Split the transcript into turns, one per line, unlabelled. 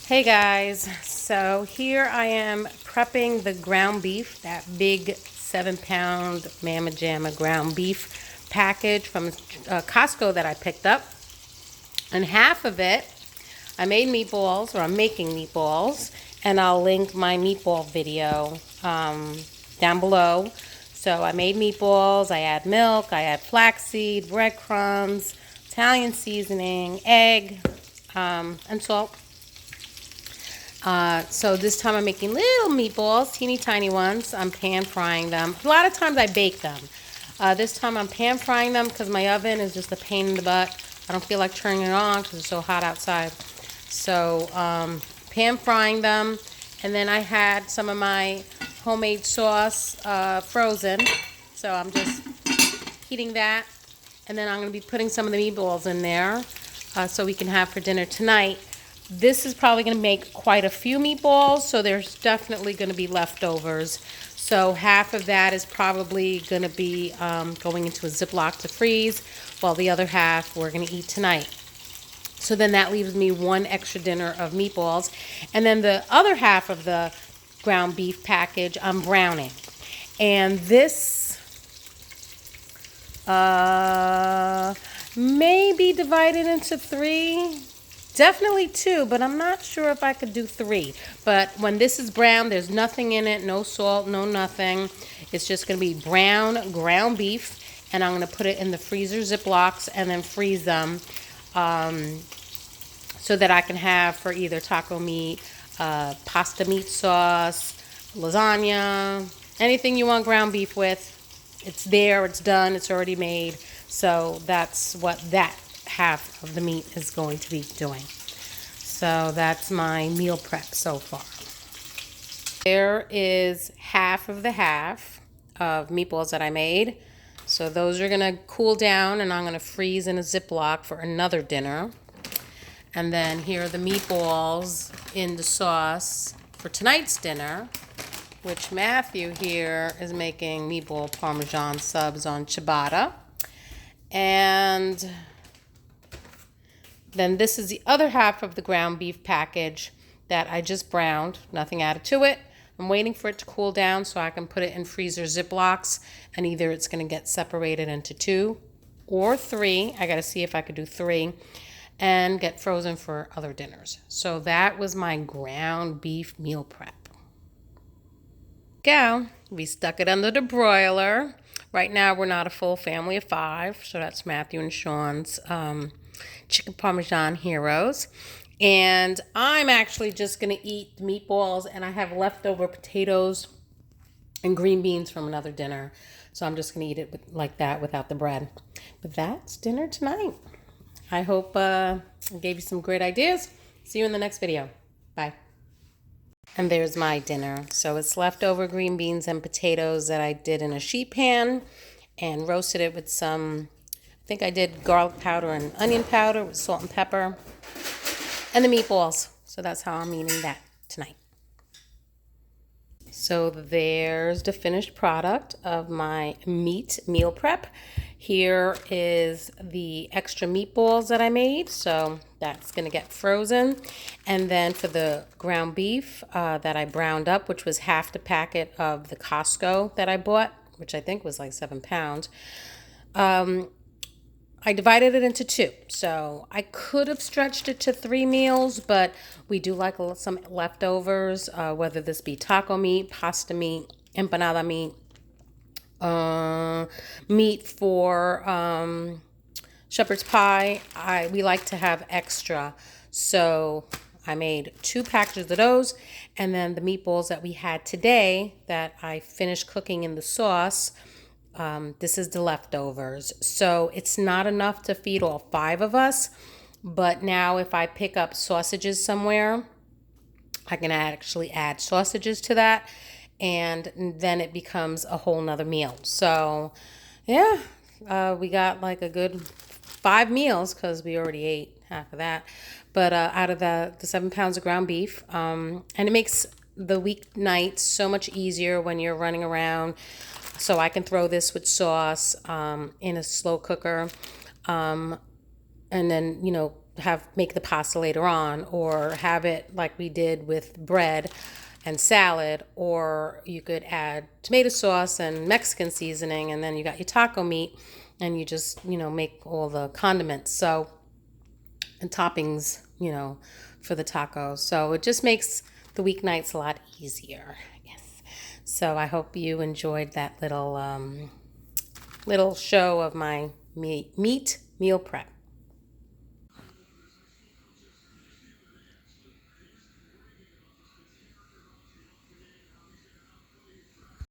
Hey guys, so here I am prepping the ground beef, that big 7-pound Mama Jamma ground beef package from Costco that I picked up. And half of it, I made meatballs, or I'm making meatballs, and I'll link my meatball video down below. So I made meatballs, I add milk, I add flaxseed, breadcrumbs, Italian seasoning, egg, and salt. So this time I'm making little meatballs, teeny tiny ones. I'm pan frying them. A lot of times I bake them. This time I'm pan frying them because my oven is just a pain in the butt. I don't feel like turning it on because it's so hot outside. So pan frying them, and then I had some of my homemade sauce frozen. So I'm just heating that, and then I'm going to be putting some of the meatballs in there so we can have for dinner tonight. This is probably going to make quite a few meatballs, so there's definitely going to be leftovers. So half of that is probably going to be going into a Ziploc to freeze, while the other half we're going to eat tonight. So then that leaves me one extra dinner of meatballs. And then the other half of the ground beef package I'm browning. And this may be divided into three. Definitely two, but I'm not sure if I could do three. But when this is brown, there's nothing in it, no salt, no nothing. It's just going to be brown ground beef, and I'm going to put it in the freezer Ziplocs and then freeze them so that I can have for either taco meat, pasta meat sauce, lasagna, anything you want ground beef with. It's there, it's done, it's already made. So that's what that half of the meat is going to be doing. So that's my meal prep so far. There is half of the half of meatballs that I made. So those are gonna cool down, and I'm gonna freeze in a Ziploc for another dinner. And then here are the meatballs in the sauce for tonight's dinner, which Matthew here is making meatball Parmesan subs on ciabatta. And then this is the other half of the ground beef package that I just browned, nothing added to it. I'm waiting for it to cool down so I can put it in freezer Ziplocs, and either it's going to get separated into two or three. I got to see if I could do three and get frozen for other dinners. So that was my ground beef meal prep. Go. We stuck it under the broiler. Right now we're not a full family of 5, so that's Matthew and Sean's chicken Parmesan heroes. And I'm actually just going to eat the meatballs, and I have leftover potatoes and green beans from another dinner. So I'm just going to eat it like that without the bread. But that's dinner tonight. I hope I gave you some great ideas. See you in the next video. Bye. And there's my dinner. So it's leftover green beans and potatoes that I did in a sheet pan and roasted it with some, I think I did garlic powder and onion powder with salt and pepper, and the meatballs. So that's how I'm eating that tonight. So there's the finished product of my meat meal prep. Here is the extra meatballs that I made, so that's going to get frozen. And then for the ground beef that I browned up, which was half the packet of the Costco that I bought, which I think was like 7 pounds, I divided it into 2. So I could have stretched it to 3 meals, but we do like some leftovers, whether this be taco meat, pasta meat, empanada meat, meat for shepherd's pie. We like to have extra. So I made 2 packages of those, and then the meatballs that we had today that I finished cooking in the sauce. This is the leftovers. So it's not enough to feed all 5 of us, but now if I pick up sausages somewhere, I can actually add sausages to that, and then it becomes a whole nother meal. So yeah, we got like a good 5 meals because we already ate half of that. But out of the 7 pounds of ground beef, and it makes the weeknight so much easier when you're running around. So I can throw this with sauce in a slow cooker, and then, make the pasta later on, or have it like we did with bread and salad, or you could add tomato sauce and Mexican seasoning, and then you got your taco meat, and you just, make all the condiments and toppings, for the tacos. So it just makes the weeknights a lot easier. Yes. So I hope you enjoyed that little show of my meat meal prep.